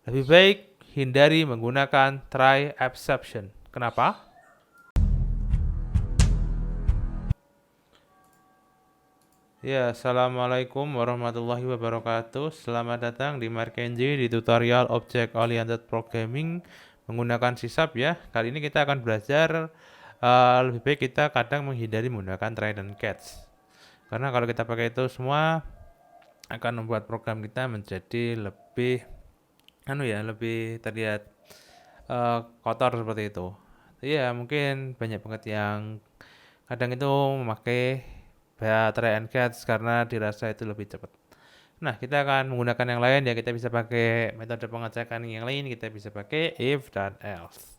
Lebih baik hindari menggunakan try exception. Kenapa? Ya, assalamualaikum warahmatullahi wabarakatuh. Selamat datang di Markenji di tutorial Object Oriented Programming menggunakan C# ya. Kali ini kita akan belajar lebih baik kita kadang menghindari menggunakan try dan catch. Karena kalau kita pakai itu semua akan membuat program kita menjadi lebih lebih terlihat kotor seperti itu. Iya, mungkin banyak banget yang kadang itu memakai try and catch karena dirasa itu lebih cepat. Nah, kita akan menggunakan yang lain ya. Kita bisa pakai metode pengecekan yang lain. Kita bisa pakai if dan else.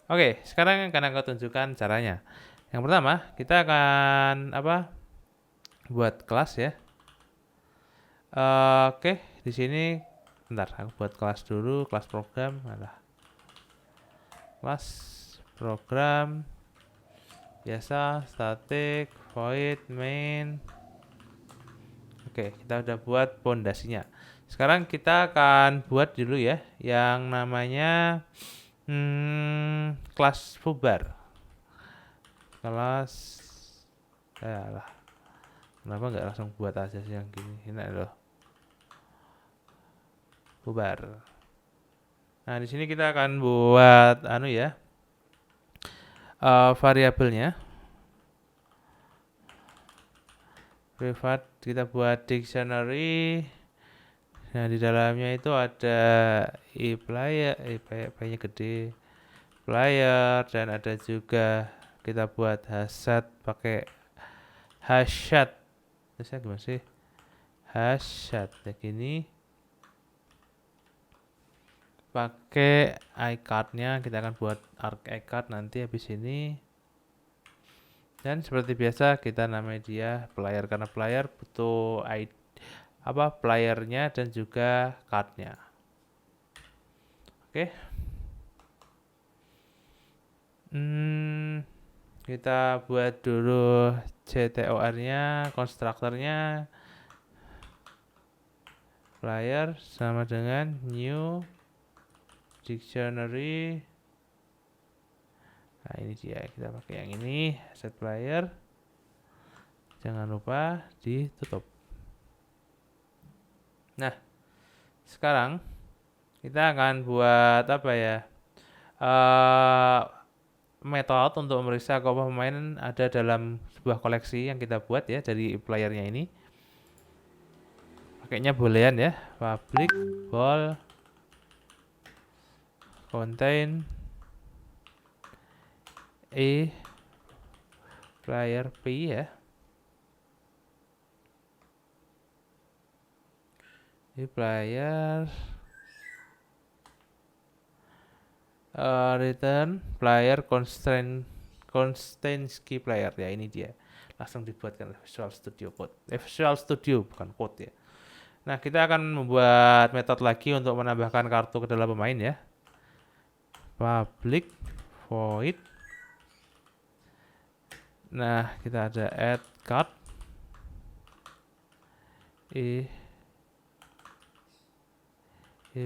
Oke, sekarang akan aku tunjukkan caranya. Yang pertama, kita akan buat kelas ya. Oke, di sini bentar, aku buat kelas dulu, kelas program. Kelas program biasa static void main. Oke, kita udah buat pondasinya. Sekarang kita akan buat dulu ya yang namanya kelas bubar. Kelas kenapa nggak langsung buat aja sih yang gini? Enak loh. Bubar. Nah, di sini kita akan buat variabelnya. Privat kita buat dictionary. Nah, di dalamnya itu ada player, nya gede, player, dan ada juga kita buat hashtag pakai hashtag. Hashtag gimana sih? Hashtag kayak gini. Pakai iCard-nya kita akan buat arc iCard nanti habis ini. Dan seperti biasa kita namai dia player karena player butuh playernya dan juga cardnya. Oke. Kita buat dulu CTOR-nya, konstruktornya player sama dengan new dictionary. Nah, ini dia, kita pakai yang ini, set player. Jangan lupa ditutup. Nah, sekarang kita akan buat metode untuk memeriksa apakah pemain ada dalam sebuah koleksi yang kita buat ya dari playernya ini. Pakainya boolean ya, public ball contain a player p ya. Player return player constraint key player ya, ini dia langsung dibuatkan Visual Studio Code Visual Studio bukan code ya. Nah, kita akan membuat metode lagi untuk menambahkan kartu ke dalam pemain ya. Public void. Nah, kita ada add card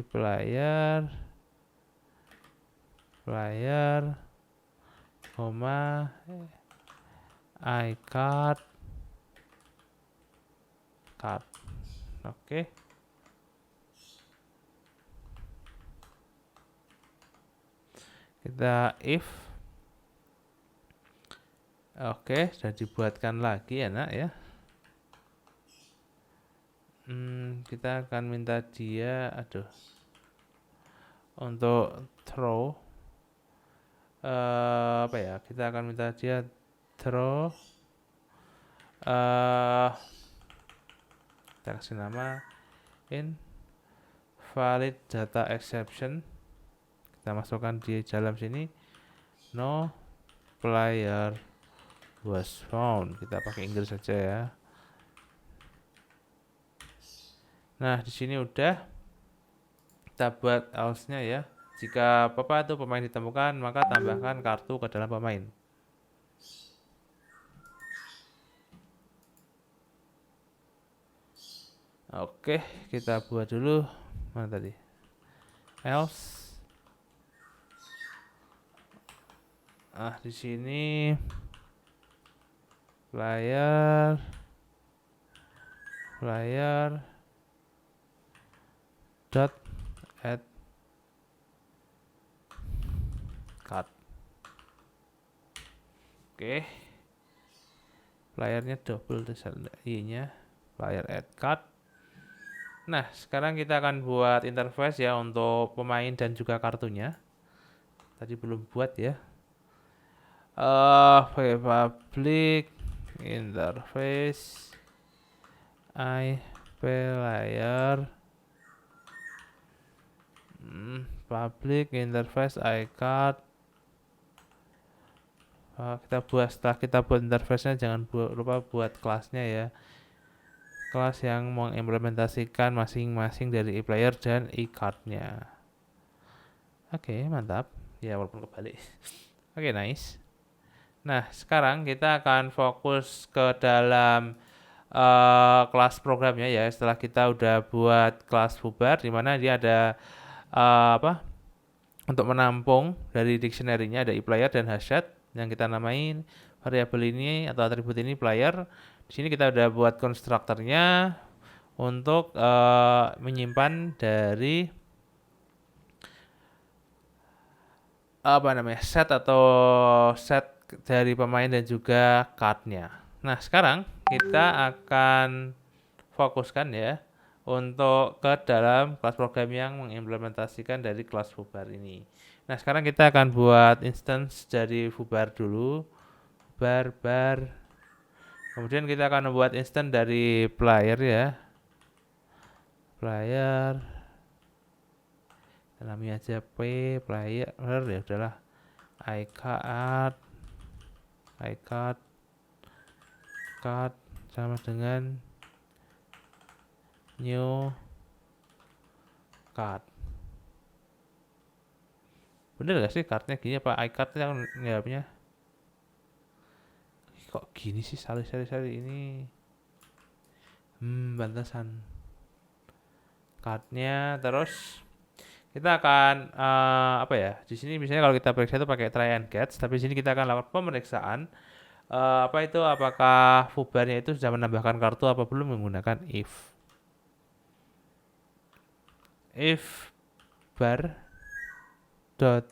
player iCard card. Oke. Kita if. Oke, sudah dibuatkan lagi ya nak ya. Kita akan minta dia untuk throw kita akan minta dia throw kita kasih nama invalid data exception. Kita masukkan di dalam sini no player was found. Kita pakai Inggris saja ya. Nah, di sini udah kita buat else-nya ya. Jika pemain ditemukan, maka tambahkan kartu ke dalam pemain. Oke, kita buat dulu. Mana tadi? else. Di sini player dot add card. Oke. Playernya double i-nya, player add card. Nah, sekarang kita akan buat interface ya untuk pemain dan juga kartunya. Tadi belum buat ya. Public interface player public interface iCard. Setelah kita buat interface-nya, jangan lupa buat kelasnya ya, kelas yang mengimplementasikan masing-masing dari e-player dan e-card-nya. Oke, mantap ya, walaupun kebalik. Oke, nice. Nah, sekarang kita akan fokus ke dalam kelas programnya ya. Setelah kita udah buat kelas bubar, di mana dia ada untuk menampung dari dictionary-nya ada e-player dan hashtag yang kita namain variabel ini atau atribut ini player. Di sini kita udah buat konstruktornya untuk menyimpan dari set dari pemain dan juga cardnya. Nah, sekarang kita akan fokuskan ya untuk ke dalam kelas program yang mengimplementasikan dari kelas bubar ini. Nah, sekarang kita akan buat instance dari bubar dulu. Bar. Kemudian kita akan membuat instance dari player ya. Player. Namanya aja player ya udahlah. iCard card sama dengan new card. Bener gak sih cardnya gini apa iCard yang jawabnya? Kok gini sih sari ini? Bantasan cardnya. Terus kita akan di sini misalnya kalau kita periksa itu pakai try and catch, tapi di sini kita akan lakukan pemeriksaan apakah bubarnya itu sudah menambahkan kartu apa belum menggunakan if bar dot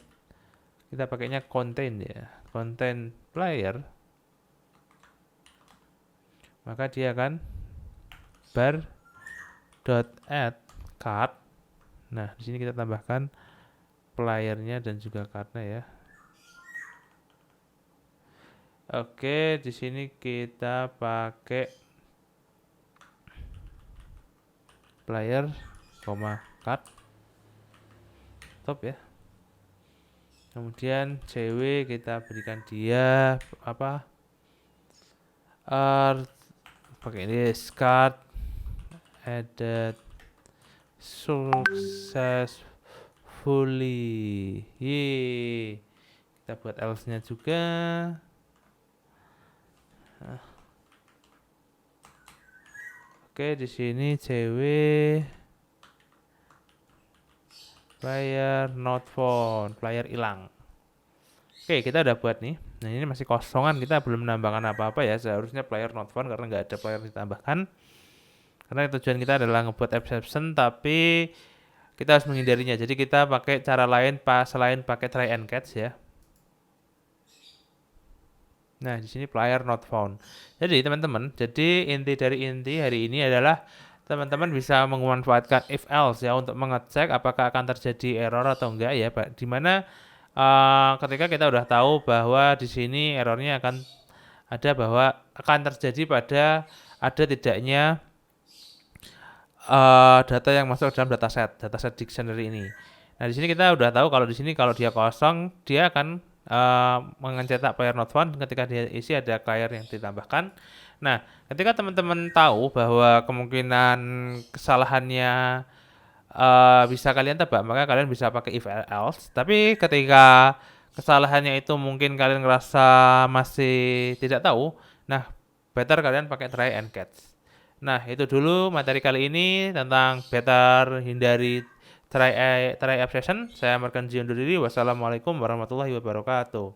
kita pakainya contain ya, contain player, maka dia akan bar dot add card. Nah, di sini kita tambahkan playernya dan juga cardnya ya. Oke, di sini kita pakai player, card, top ya. Kemudian cw kita berikan dia pakai this card added successfully. Kita buat else-nya juga. Oke, di sini cw player not found, player hilang. Oke, kita udah buat nih. Nah, ini masih kosongan, kita belum menambahkan apa-apa ya. Seharusnya player not found karena nggak ada player ditambahkan. Karena tujuan kita adalah ngebuat exception, tapi kita harus menghindarinya. Jadi kita pakai cara lain selain pakai try and catch ya. Nah, di sini player not found. Jadi teman-teman, inti dari inti hari ini adalah teman-teman bisa memanfaatkan if else ya untuk mengecek apakah akan terjadi error atau enggak ya, Pak. Dimana ketika kita udah tahu bahwa di sini errornya akan ada bahwa akan terjadi pada ada tidaknya data yang masuk dalam dataset dictionary ini. Nah, di sini kita udah tahu kalau di sini kalau dia kosong, dia akan mencetak player not found. Ketika dia isi ada player yang ditambahkan. Nah, ketika teman-teman tahu bahwa kemungkinan kesalahannya bisa kalian tebak, maka kalian bisa pakai if else. Tapi ketika kesalahannya itu mungkin kalian ngerasa masih tidak tahu, nah better kalian pakai try and catch. Nah, itu dulu materi kali ini tentang better hindari try app session. Saya Markanji undur diri. Wassalamualaikum warahmatullahi wabarakatuh.